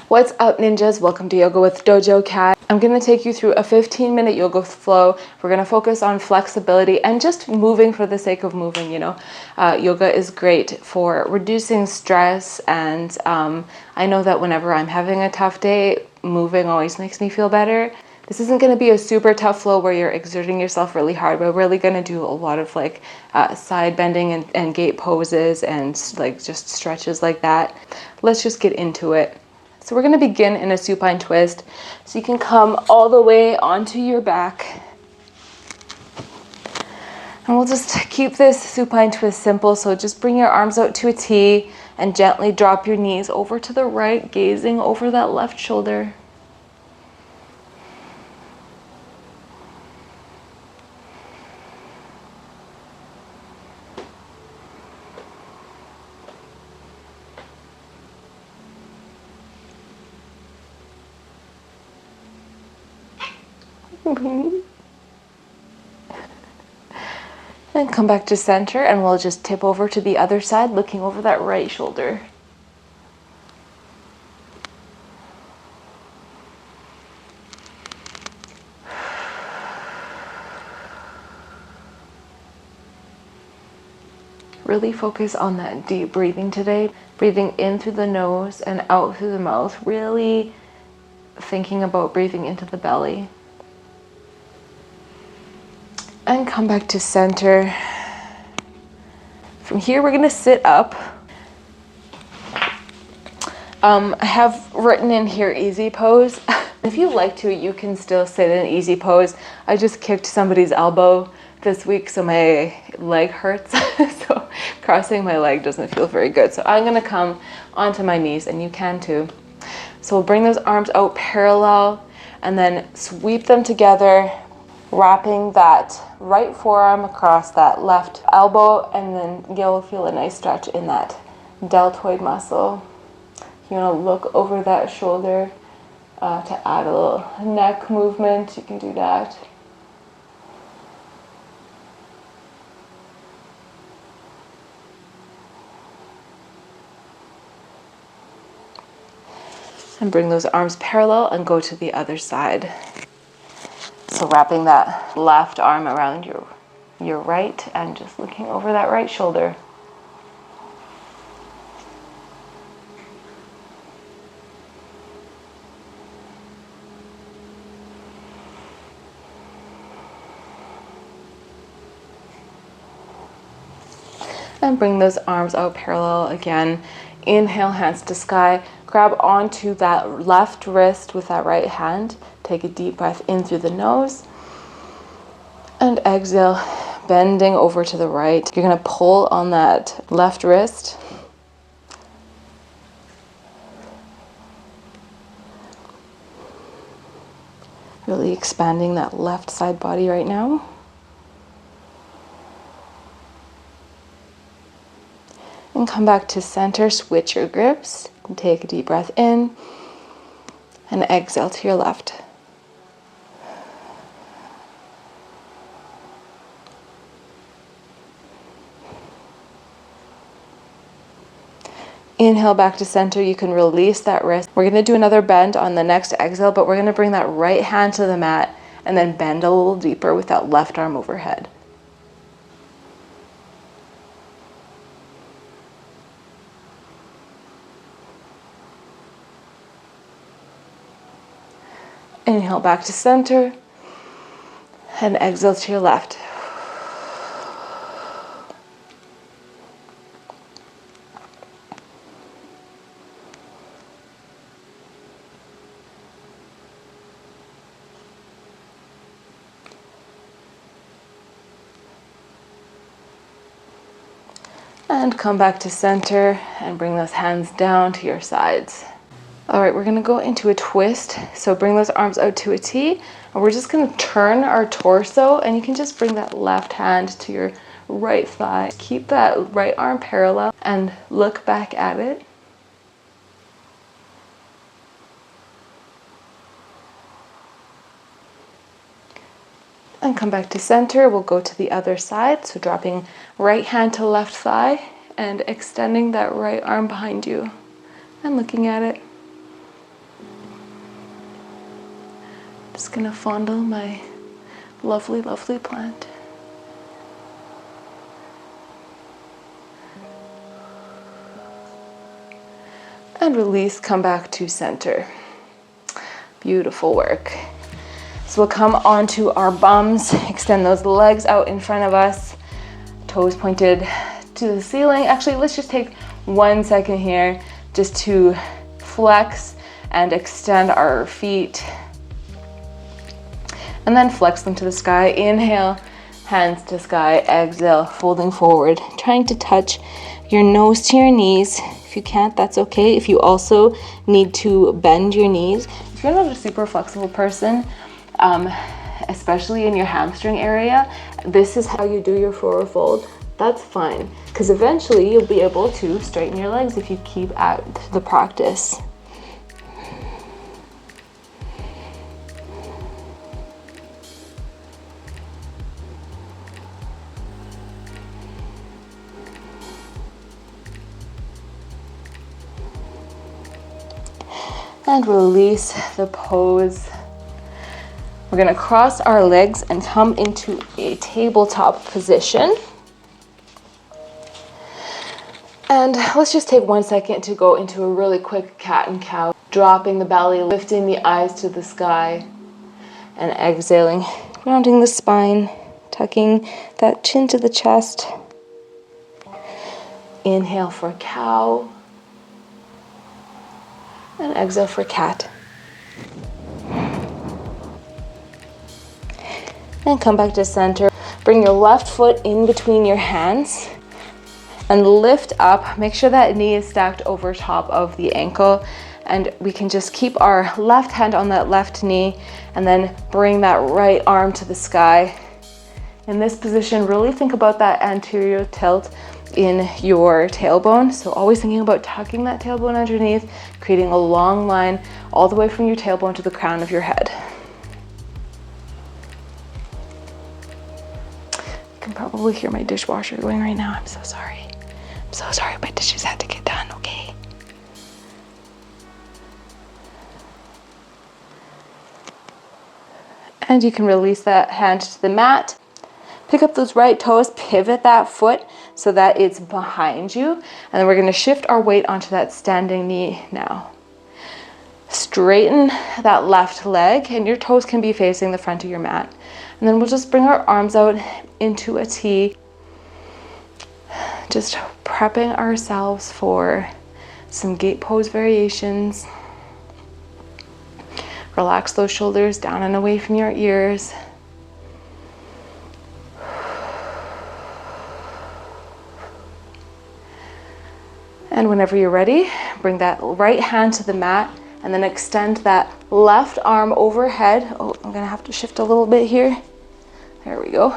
What's up, ninjas? Welcome to Yoga with Dojo Cat. I'm going to take you through a 15-minute yoga flow. We're going to focus on flexibility and just moving for the sake of moving, yoga is great for reducing stress, and I know that whenever I'm having a tough day, moving always makes me feel better. This isn't going to be a super tough flow where you're exerting yourself really hard. We're really going to do a lot of side bending and gate poses and just stretches like that. Let's just get into it. So we're going to begin in a supine twist. So you can come all the way onto your back. And we'll just keep this supine twist simple. So just bring your arms out to a T and gently drop your knees over to the right, gazing over that left shoulder. And come back to center, and we'll just tip over to the other side, looking over that right shoulder. Really focus on that deep breathing today. Breathing in through the nose and out through the mouth. Really thinking about breathing into the belly. And come back to center. From here, we're going to sit up. I have written in here easy pose. If you like to, you can still sit in easy pose. I just kicked somebody's elbow this week, so my leg hurts. So crossing my leg doesn't feel very good. So I'm going to come onto my knees, and you can too. So we'll bring those arms out parallel and then sweep them together, wrapping that right forearm across that left elbow, and then you'll feel a nice stretch in that deltoid muscle. You want to look over that shoulder to add a little neck movement. You can do that. And bring those arms parallel and go to the other side. So wrapping that left arm around your right and just looking over that right shoulder. And bring those arms out parallel again. Inhale, hands to sky. Grab onto that left wrist with that right hand. Take a deep breath in through the nose. And exhale, bending over to the right. You're going to pull on that left wrist. Really expanding that left side body right now. And come back to center, switch your grips, and take a deep breath in, and exhale to your left. Inhale back to center, you can release that wrist. We're gonna do another bend on the next exhale, but we're gonna bring that right hand to the mat, and then bend a little deeper with that left arm overhead. Inhale back to center and exhale to your left. And come back to center and bring those hands down to your sides. All right, we're gonna go into a twist. So bring those arms out to a T, and we're just gonna turn our torso, and you can just bring that left hand to your right thigh. Keep that right arm parallel and look back at it. And come back to center. We'll go to the other side. So dropping right hand to left thigh and extending that right arm behind you and looking at it. Just gonna fondle my lovely, lovely plant. And release, come back to center. Beautiful work. So we'll come onto our bums, extend those legs out in front of us, toes pointed to the ceiling. Actually, let's just take 1 second here just to flex and extend our feet. And then flex them to the sky. Inhale, hands to sky. Exhale, folding forward, trying to touch your nose to your knees. If you can't, that's okay. If you also need to bend your knees, if you're not a super flexible person, especially in your hamstring area, this is how you do your forward fold. That's fine, because eventually you'll be able to straighten your legs if you keep at the practice. And release the pose. We're gonna cross our legs and come into a tabletop position. And let's just take 1 second to go into a really quick cat and cow. Dropping the belly, lifting the eyes to the sky, and exhaling, rounding the spine, tucking that chin to the chest. Inhale for cow. And exhale for cat. And come back to center. Bring your left foot in between your hands and lift up. Make sure that knee is stacked over top of the ankle. And we can just keep our left hand on that left knee and then bring that right arm to the sky. In this position, really think about that anterior tilt in your tailbone. So always thinking about tucking that tailbone underneath, creating a long line all the way from your tailbone to the crown of your head. You can probably hear my dishwasher going right now. I'm so sorry. I'm so sorry, my dishes had to get done, okay? And you can release that hand to the mat. Pick up those right toes, pivot that foot so that it's behind you. And then we're gonna shift our weight onto that standing knee now. Straighten that left leg and your toes can be facing the front of your mat. And then we'll just bring our arms out into a T. Just prepping ourselves for some gate pose variations. Relax those shoulders down and away from your ears. And whenever you're ready, bring that right hand to the mat and then extend that left arm overhead. Oh, I'm gonna have to shift a little bit here. There we go.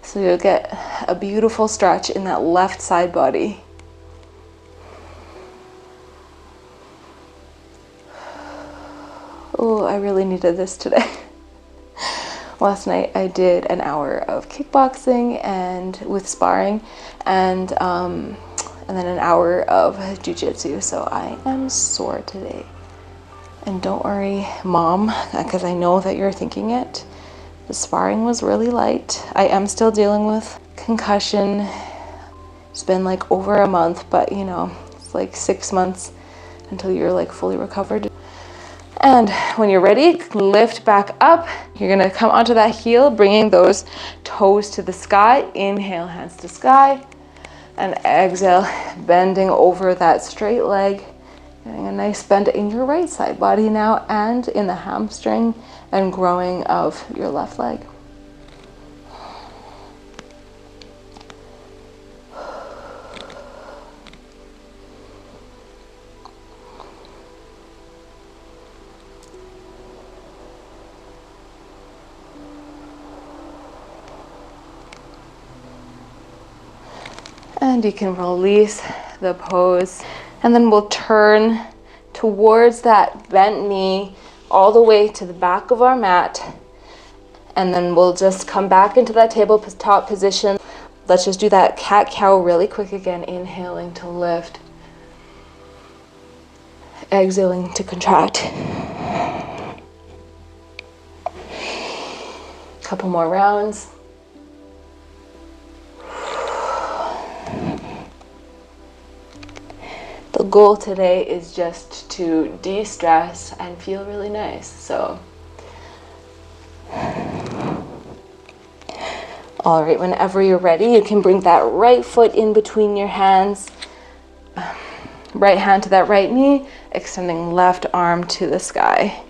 So you'll get a beautiful stretch in that left side body. Oh, I really needed this today. Last night I did an hour of kickboxing and with sparring and then an hour of jiu-jitsu, so I am sore today. And don't worry, Mom, because I know that you're thinking it. The sparring was really light. I am still dealing with concussion. It's been like over a month, but you know, it's like 6 months until you're like fully recovered. And when you're ready, lift back up. You're gonna come onto that heel, bringing those toes to the sky. Inhale, hands to sky. And exhale, bending over that straight leg. Getting a nice bend in your right side body now and in the hamstring and growing of your left leg. And you can release the pose. And then we'll turn towards that bent knee all the way to the back of our mat. And then we'll just come back into that tabletop position. Let's just do that cat-cow really quick again. Inhaling to lift. Exhaling to contract. Couple more rounds. The goal today is just to de-stress and feel really nice. So, all right, whenever you're ready, you can bring that right foot in between your hands. Right hand to that right knee, extending left arm to the sky.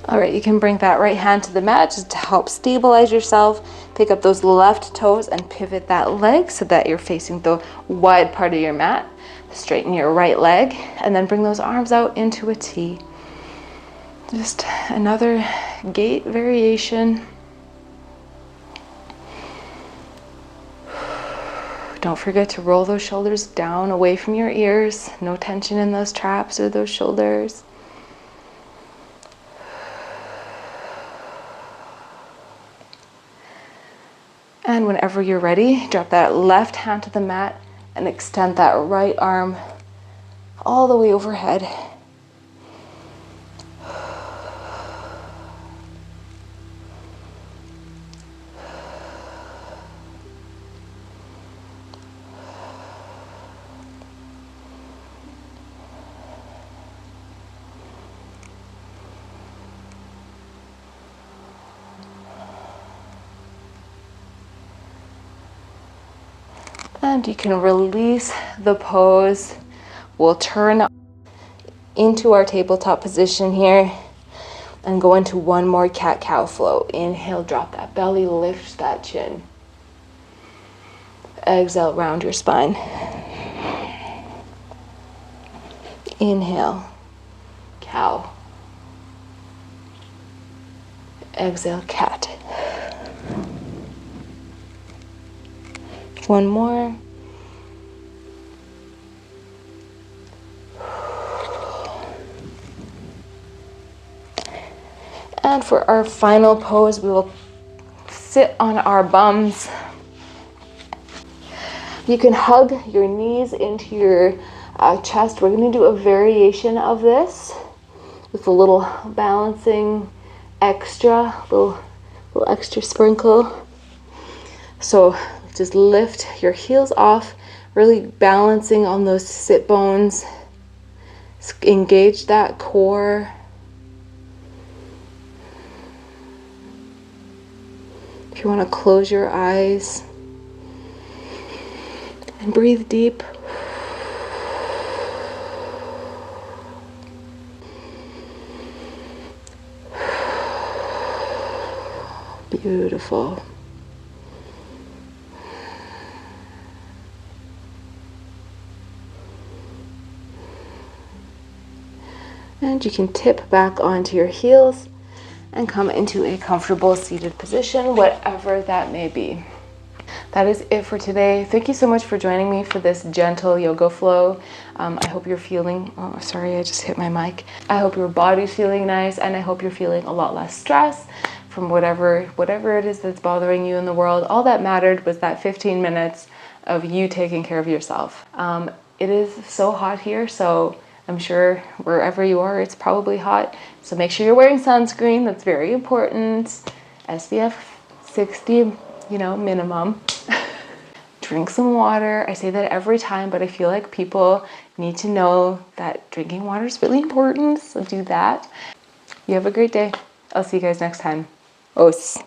All right, you can bring that right hand to the mat just to help stabilize yourself. Pick up those left toes and pivot that leg so that you're facing the wide part of your mat. Straighten your right leg and then bring those arms out into a T. Just another gait variation. Don't forget to roll those shoulders down away from your ears. No tension in those traps or those shoulders. And whenever you're ready, drop that left hand to the mat and extend that right arm all the way overhead. And you can release the pose. We'll turn into our tabletop position here and go into one more cat-cow flow. Inhale, drop that belly, lift that chin. Exhale, round your spine. Inhale, cow. Exhale, cat. One more. And for our final pose, we will sit on our bums. You can hug your knees into your chest. We're going to do a variation of this with a little balancing extra, little extra sprinkle. So just lift your heels off, really balancing on those sit bones. Engage that core. If you want to close your eyes and breathe deep. Beautiful. And you can tip back onto your heels and come into a comfortable seated position, whatever that may be. That is it for today. Thank you so much for joining me for this gentle yoga flow. I hope you're feeling, oh, sorry, I just hit my mic. I hope your body's feeling nice, and I hope you're feeling a lot less stress from whatever it is that's bothering you in the world. All that mattered was that 15 minutes of you taking care of yourself. It is so hot here, so I'm sure wherever you are, it's probably hot. So make sure you're wearing sunscreen. That's very important. SPF 60, minimum. Drink some water. I say that every time, but I feel like people need to know that drinking water is really important. So do that. You have a great day. I'll see you guys next time. Os.